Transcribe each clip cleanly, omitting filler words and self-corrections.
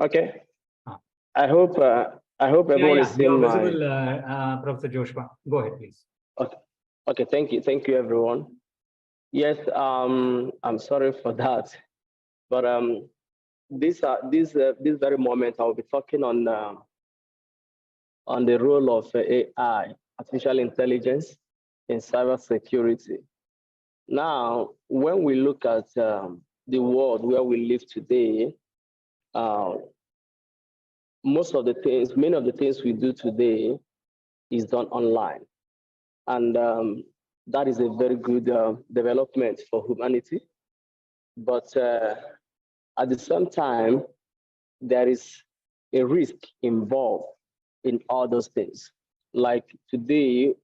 Okay. Ah. I hope everyone is seeing You're my. visible, Professor Joshua. Go ahead, please. Okay. Okay. Thank you, everyone. Yes. I'm sorry for that, but this very moment I'll be talking on the role of AI, artificial intelligence, in cybersecurity. Now, when we look at the world where we live today, uh, many of the things we do today is done online. And that is a very good development for humanity. But at the same time, there is a risk involved in all those things. Like today,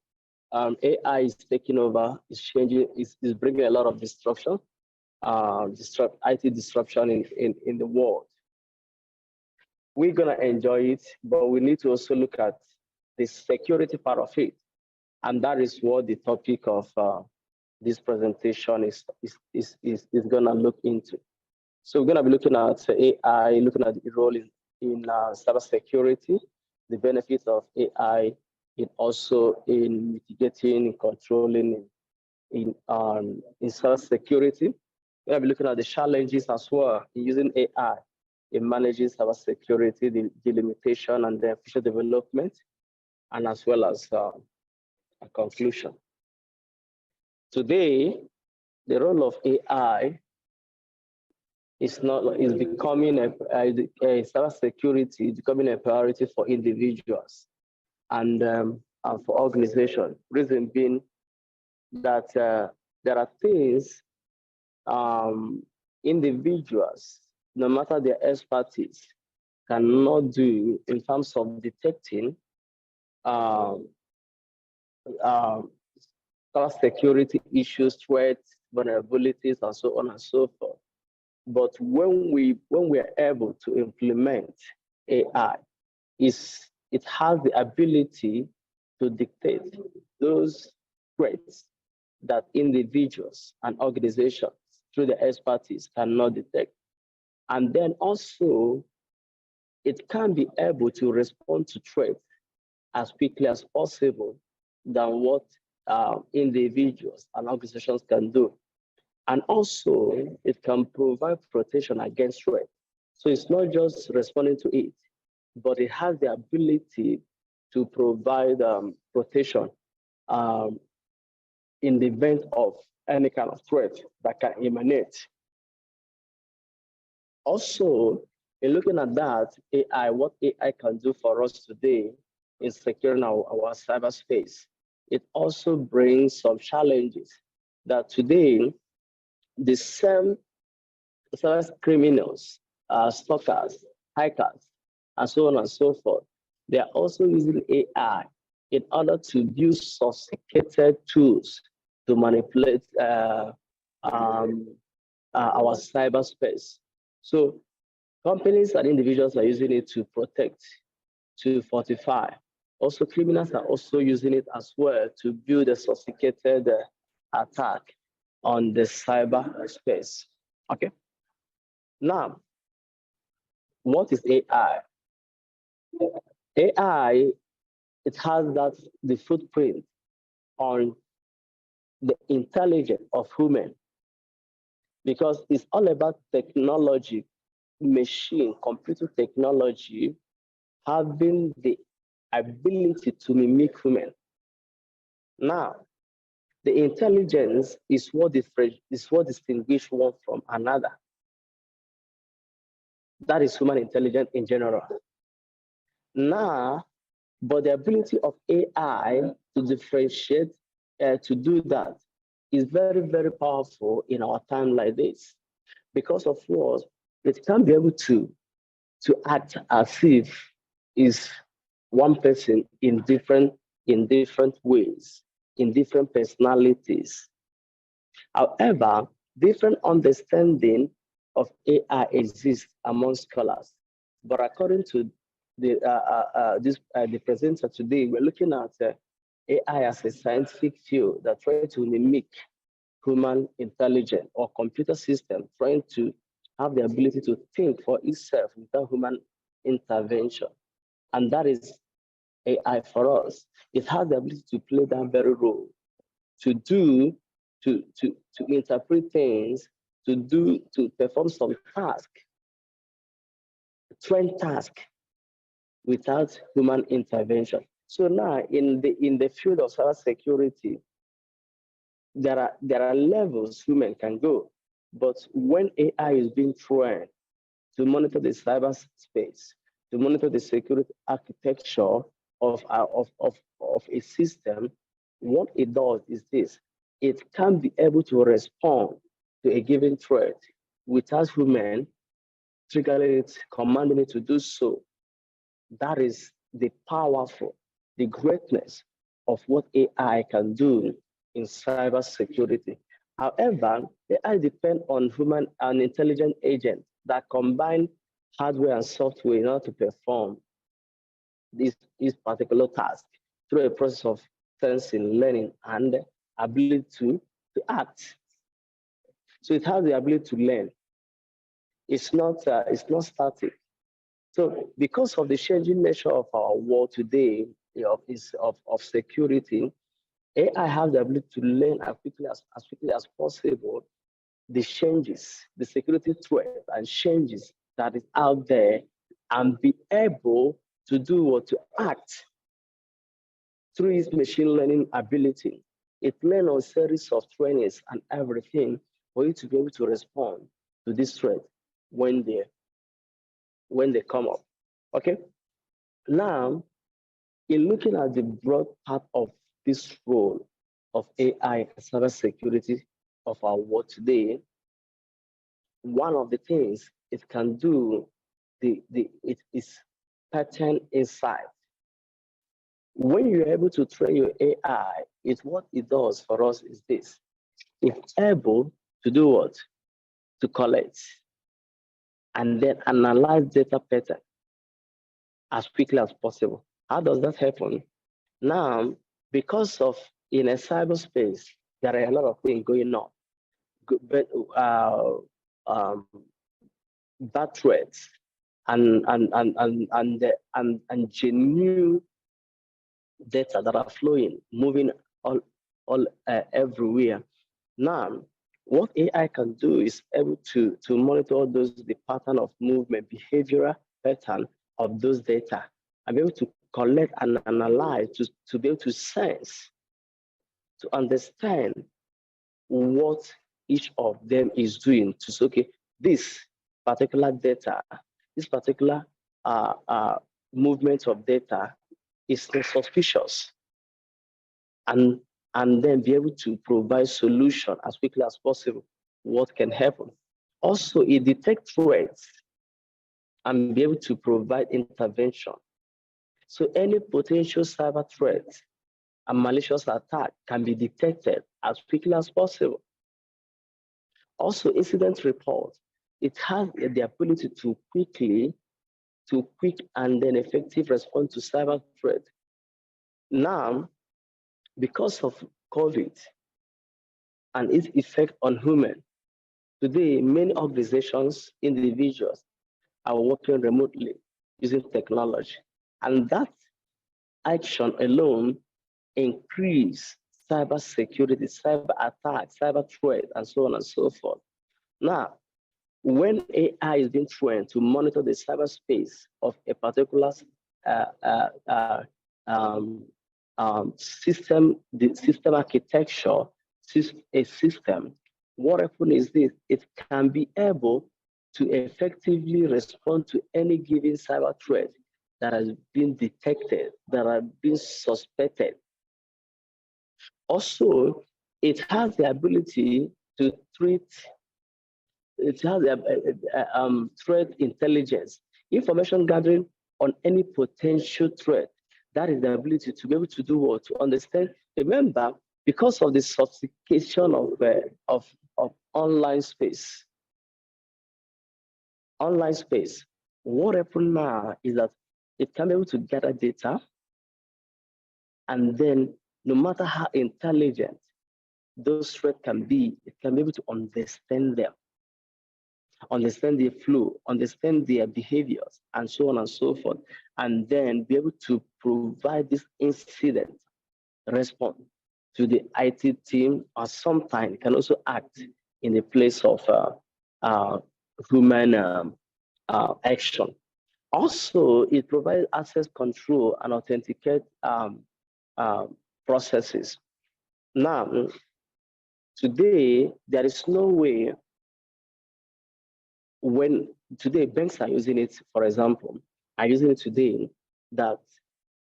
AI is taking over, is changing, is bringing a lot of destruction, IT disruption in the world. We're gonna enjoy it, but we need to also look at the security part of it. And that is what the topic of this presentation is gonna look into. So we're gonna be looking at AI, looking at the role in cybersecurity, the benefits of AI, and also in mitigating, controlling, in cybersecurity. We're gonna be looking at the challenges as well in using AI in managing cybersecurity, the limitation and the future development, and as well as a conclusion. Today, the role of AI is becoming a cybersecurity is becoming a priority for individuals and for organizations. Reason being that there are things individuals, no matter their expertise, cannot do in terms of detecting um, um, security issues, threats, vulnerabilities, and so on and so forth. But when we are able to implement AI, it has the ability to dictate those threats that individuals and organizations through their expertise cannot detect. And then also, it can be able to respond to threats as quickly as possible than what individuals and organizations can do. And also, it can provide protection against threat. So it's not just responding to it, but it has the ability to provide protection um, in the event of any kind of threat that can emanate. Also, in looking at that, AI, what AI can do for us today in securing our cyberspace, it also brings some challenges that today the same cyber criminals, stalkers, hackers, and so on and so forth, they are also using AI in order to build sophisticated tools to manipulate our cyberspace. So companies and individuals are using it to protect, to fortify. Also, criminals are also using it as well to build a sophisticated attack on the cyberspace. Okay. Now, what is AI? AI, it has the footprint on the intelligence of human because it's all about technology, machine, computer technology having the ability to mimic human. Now, the intelligence is what distinguishes one from another. That is human intelligence in general. Now, but the ability of AI to differentiate, to do that, is very, very powerful in our time like this. Because of what? It can be able to act as if is one person in different ways, in different personalities. However, different understanding of AI exists among scholars. But according to the presenter today, we're looking at AI as a scientific field that tries to mimic human intelligence or computer system, trying to have the ability to think for itself without human intervention. And that is AI for us. It has the ability to play that very role, to do, to interpret things, to perform some task, train task without human intervention. So now in the field of cybersecurity, there are levels human can go. But when AI is being trained to monitor the cyberspace, to monitor the security architecture of a system, what it does is this: it can be able to respond to a given threat without human triggering it, commanding it to do so. That is the powerful, the greatness of what AI can do in cybersecurity. However, AI depends on human and intelligent agents that combine hardware and software in order to perform this particular task through a process of sensing, learning, and ability to act. So it has the ability to learn. It's not static. So because of the changing nature of our world today, of security, AI has the ability to learn as quickly as possible the changes, the security threat and changes that is out there, and be able to do what to act through its machine learning ability. It learns a series of trainings and everything for you to be able to respond to this threat when they come up. Okay. Now, in looking at the broad part of this role of AI and cybersecurity of our world today, one of the things it can do, it is pattern insight. When you're able to train your AI, what it does for us is this: it's able to do what? To collect and then analyze data pattern as quickly as possible. How does that happen? Now, because of in a cyberspace, there are a lot of things going on. But bad threats and genuine data that are flowing, moving all everywhere. Now, what AI can do is able to monitor the pattern of movement, behavioral pattern of those data, and be able to collect and analyze to be able to sense, to understand what each of them is doing to say, okay, this particular data, this particular movement of data is suspicious, and then be able to provide solution as quickly as possible. What can happen? Also, it detects threats and be able to provide intervention. So any potential cyber threat and malicious attack can be detected as quickly as possible. Also, incident report, it has the ability to quick and then effective response to cyber threat. Now, because of COVID and its effect on human, today many organizations, individuals are working remotely using technology, and that action alone increase cyber security, cyber attacks, cyber threat, and so on and so forth. Now, when AI is being trained to monitor the cyberspace of a particular system, the system architecture, a system, what happens is this: it can be able to effectively respond to any given cyber threat that has been detected, that has been suspected. Also, it has the ability to treat, it has threat intelligence, information gathering on any potential threat. That is the ability to be able to do what? To understand. Remember, because of the sophistication of online space, what happens now is that it can be able to gather data, and then no matter how intelligent those threats can be, it can be able to understand them. understand their flow, understand their behaviors, and so on and so forth, and then be able to provide this incident response to the IT team, or sometimes can also act in the place of human action. Also, it provides access control and authenticate uh, processes. Now, today, there is no way when today banks are using it, for example, are using it today that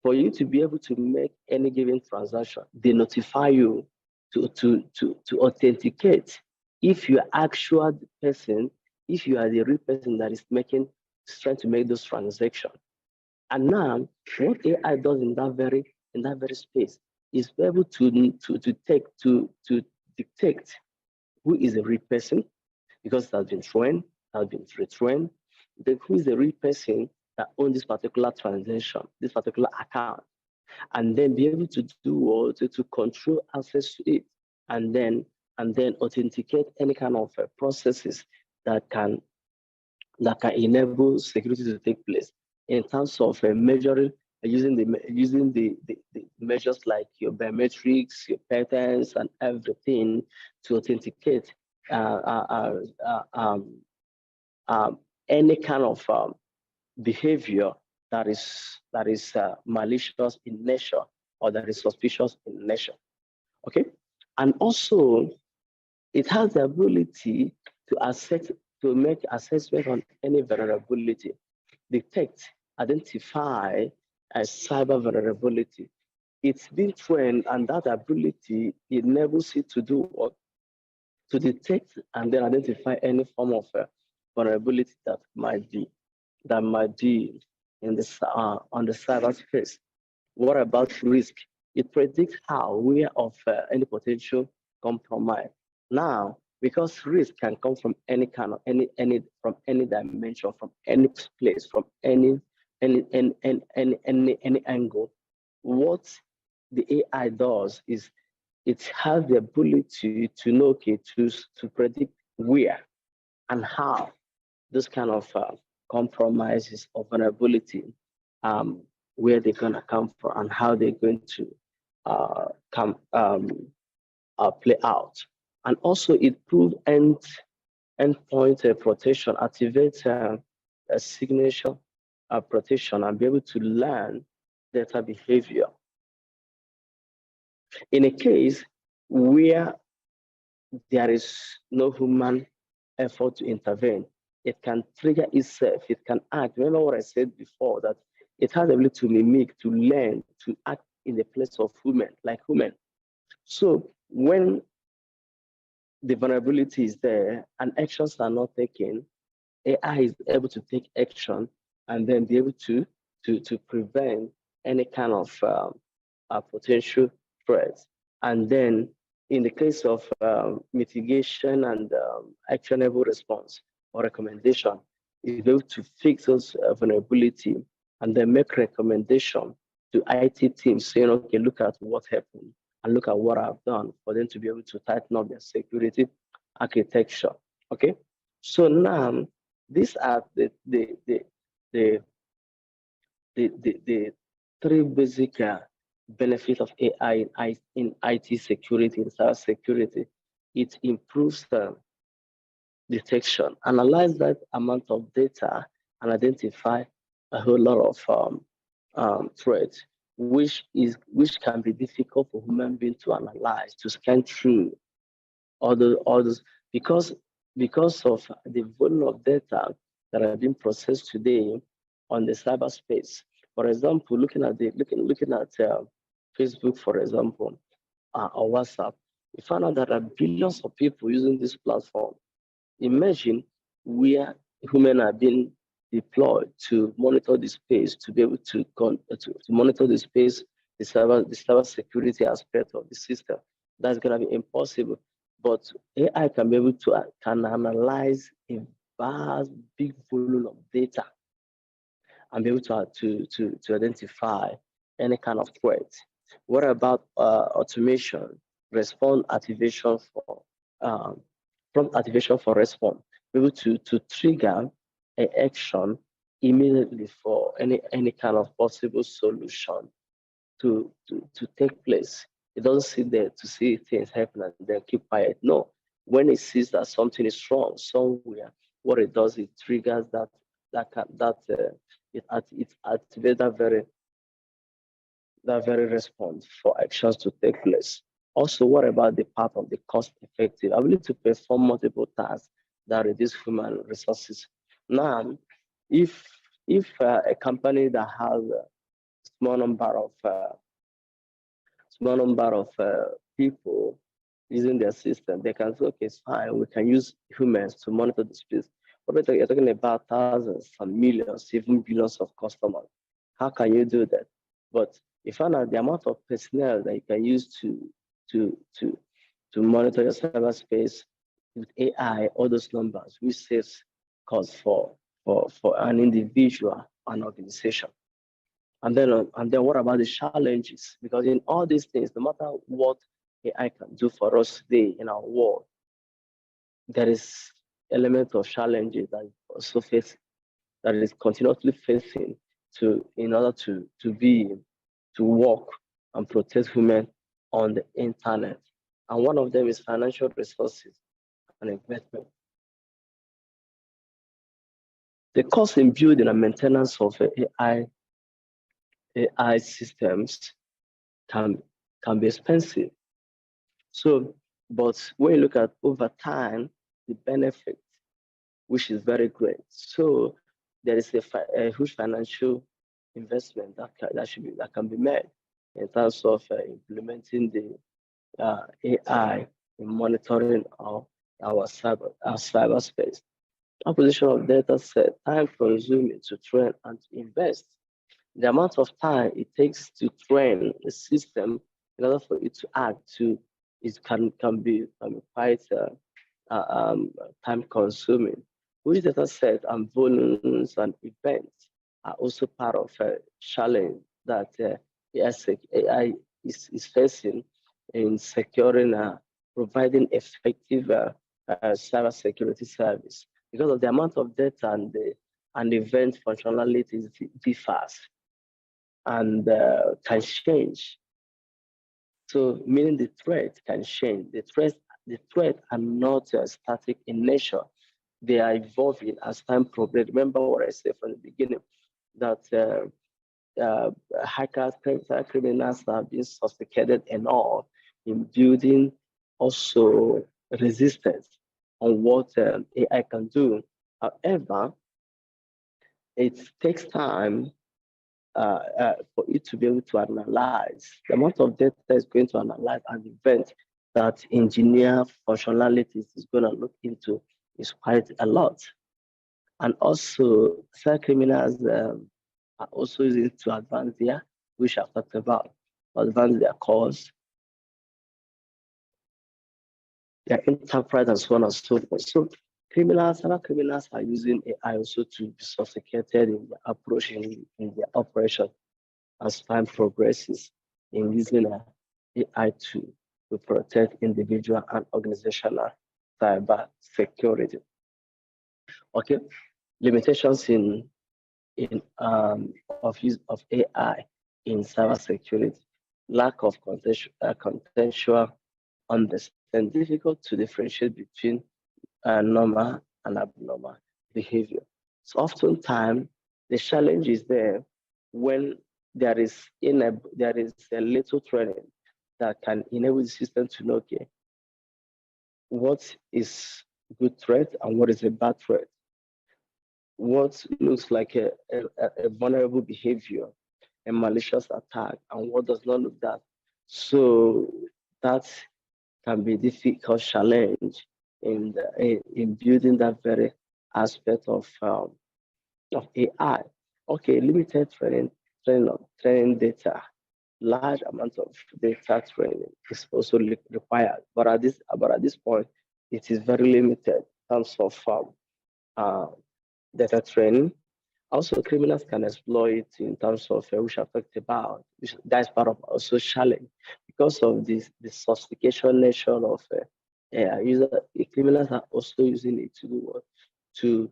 for you to be able to make any given transaction, they notify you to authenticate if you are actual person, if you are the real person that is trying to make those transactions. And now, what AI does in that very space is be able to detect who is a real person because it has been trained, has been retrained. Then who is the real person that owns this particular transaction, this particular account, and then be able to do what to control access to it, and then authenticate any kind of processes that can enable security to take place in terms of measuring using the measures like your biometrics, your patterns, and everything to authenticate uh, uh, uh, uh, um, any kind of behavior that is malicious in nature or that is suspicious in nature. Okay, and also it has the ability to make assessment on any vulnerability, detect, identify a cyber vulnerability. It's been trained, and that ability enables it to do what? To detect and then identify any form of vulnerability that might be in on the cyberspace. What about risk? It predicts how aware of any potential compromise. Now, because risk can come from any kind of from any dimension, from any place, from any angle, what the AI does is it has the ability to know, okay, to predict where and how this kind of compromises or vulnerability, um, where they're going to come from and how they're going to come play out. And also it proves endpoint protection, activates a signature protection and be able to learn data behavior. In a case where there is no human effort to intervene, it can trigger itself, it can act. Remember what I said before, that it has the ability to mimic, to learn, to act in the place of human, like human. So when the vulnerability is there and actions are not taken, AI is able to take action and then be able to prevent any kind of potential threats. And then in the case of mitigation and actionable response or recommendation, is able to fix those vulnerability and then make recommendation to IT teams saying, okay, look at what happened and look at what I've done for them to be able to tighten up their security architecture. Okay, so now these are the, the three basic benefits of AI in IT security, in cyber security. It improves the detection, analyze that amount of data, and identify a whole lot of threats, which can be difficult for human beings to analyze, to scan through all those because of the volume of data that are being processed today on the cyberspace. For example, looking at Facebook, for example, or WhatsApp, we found out that there are billions of people using this platform. Imagine where humans are being deployed to monitor the space, to be able to monitor the space, the cyber security aspect of the system. That's going to be impossible. But AI can be able to can analyze a vast, big volume of data and be able to identify any kind of threat. What about automation, response activation for prompt activation for response? able to trigger an action immediately for any kind of possible solution to take place. It doesn't sit there to see things happen and then keep quiet. No, when it sees that something is wrong somewhere, what it does, it triggers it activates that very response for actions to take place. Also, what about the part of the cost effective ability to perform multiple tasks that reduce human resources? Now, if a company that has a small number of people using their system, they can say, okay, it's fine, we can use humans to monitor the space. But you're talking about thousands and millions, even billions of customers. How can you do that? But you find out the amount of personnel that you can use to to to monitor your cyberspace with AI, all those numbers, which saves cost for an individual, an organization. And then what about the challenges? Because in all these things, no matter what AI can do for us today in our world, there is element of challenges that also face that is continuously facing in order to work and protect women on the internet. And one of them is financial resources and investment. The cost in building and maintenance of AI systems can be expensive. So, but when you look at over time, the benefit, which is very great. So there is a huge financial investment that can be made in terms of implementing the AI in monitoring our cyberspace. Acquisition of data set, time consuming to train and to invest. The amount of time it takes to train the system in order for it to act can be quite time consuming. Which data set and volumes and events are also part of a challenge that AI is facing in securing providing effective cybersecurity service because of the amount of data and event functionalities differs and can change. So meaning the threat can change. The threat are not static in nature. They are evolving as time progresses. Remember what I said from the beginning, that hackers, criminals have been sophisticated enough in building also resistance on what AI can do. However, it takes time for it to be able to analyze. The amount of data is going to analyze an event that engineer functionalities is going to look into is quite a lot. And also, cyber criminals are also using to advance which I've talked about, advance their cause, their enterprise, and so on and so forth. So cyber criminals are using AI also to be sophisticated in their approach in their operation as time progresses in using AI to protect individual and organizational cyber security. Okay, limitations in of use of AI in cybersecurity, lack of contextual understanding, difficult to differentiate between normal and abnormal behavior. So oftentimes the challenge is there when there is a little training that can enable the system to know, okay, what is good threat and what is a bad threat. What looks like a vulnerable behavior, a malicious attack, and what does not look that. So that can be a difficult challenge in building that very aspect of AI. Okay, limited training data, large amount of data training is also required, but at this point, it is very limited in terms of data training. Also, criminals can exploit in terms of which I talked about, which that's part of also challenge because of the sophistication nature of AI. Criminals are also using it to do what? to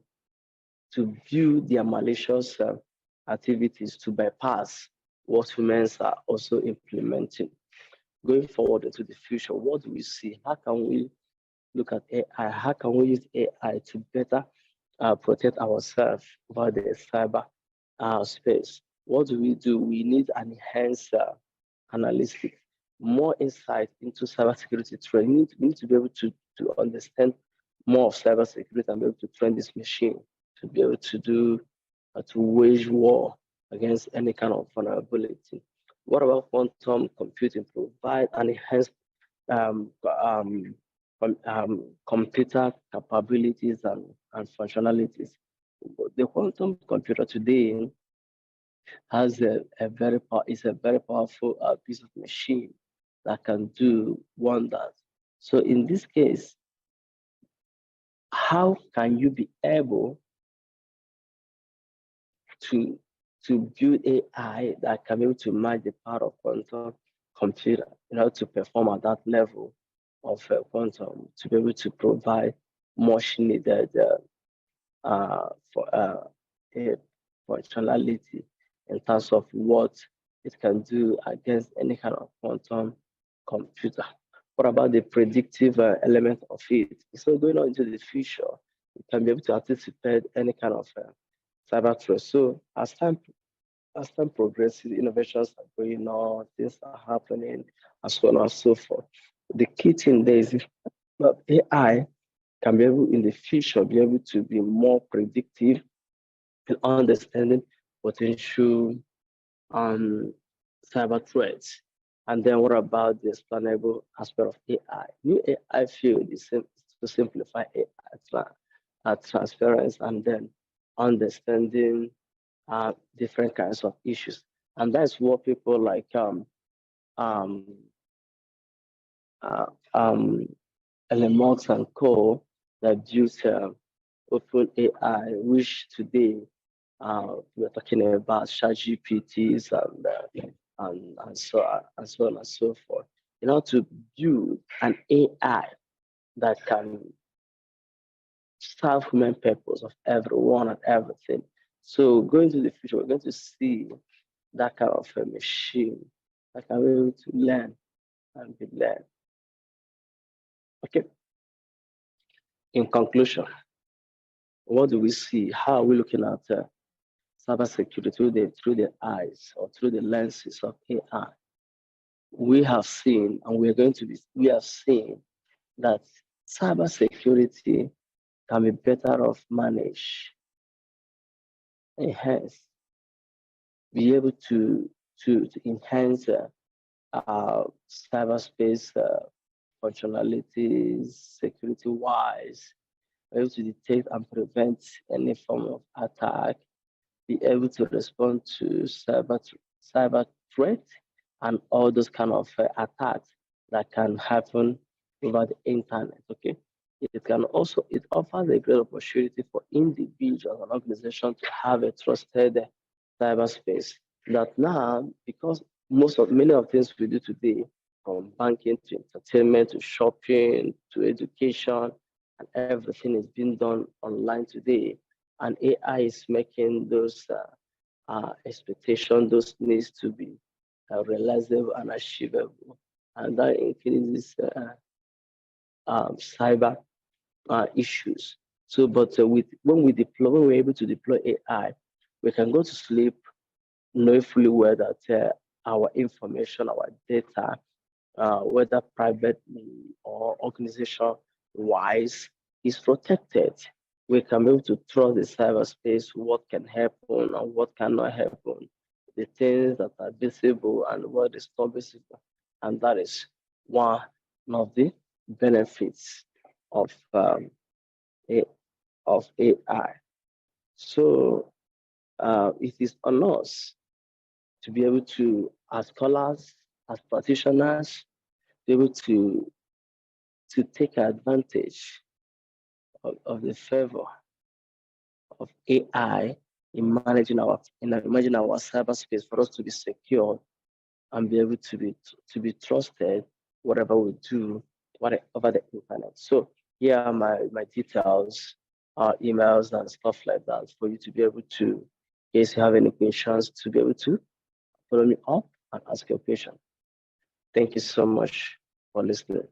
view their malicious activities to bypass what humans are also implementing. Going forward into the future, what do we see? How can we look at AI? How can we use AI to better protect ourselves over the cyber space? What do? We need an enhanced analytics, more insight into cybersecurity training. We need to be able to understand more of cybersecurity and be able to train this machine to be able to do to wage war against any kind of vulnerability. What about quantum computing? Provide an enhanced computer capabilities and functionalities. The quantum computer today has a very powerful piece of machine that can do wonders. So in this case, how can you be able to build AI that can be able to match the power of quantum computer in order to perform at that level of quantum, to be able to provide much needed functionality in terms of what it can do against any kind of quantum computer. What about the predictive element of it? So going on into the future, we can be able to anticipate any kind of cyber threat. So as time progresses, innovations are going on, things are happening, and so on and so forth. The key thing there is that AI can be able in the future be able to be more predictive in understanding potential cyber threats. And then what about the explainable aspect of AI? New AI field is to simplify AI transparency and then understanding different kinds of issues. And that's what people like Elon Musk and co that use open AI, which today we're talking about ChatGPTs and so on and so forth. In order to build an AI that can serve human purpose of everyone and everything. So going to the future, we're going to see that kind of a machine that can be able to learn and be learned. Okay. In conclusion, what do we see? How are we looking at cybersecurity through the eyes or through the lenses of AI? We have seen, and we have seen that cybersecurity can be better off managed, enhance, be able to enhance cyberspace functionalities, security-wise, able to detect and prevent any form of attack, be able to respond to cyber threat and all those kind of attacks that can happen over the internet. Okay, it offers a great opportunity for individuals and organizations to have a trusted cyberspace. That now, because many of things we do today, from banking to entertainment to shopping to education, and everything is being done online today. And AI is making those expectations, those needs to be realizable and achievable. And that increases cyber issues. So, but when we're able to deploy AI, we can go to sleep knowing fully well that our information, our data, whether privately or organization-wise, is protected. We can be able to trust the cyberspace, what can happen and what cannot happen, the things that are visible and what is not visible. And that is one of the benefits of AI. So it is on us to be able to, as scholars, as practitioners, be able to take advantage of the favor of AI in managing our cyberspace for us to be secure and be able to be trusted whatever we do over the internet. So here are my details emails and stuff like that for you to be able to, in case you have any questions, to be able to follow me up and ask your question. Thank you so much for listening.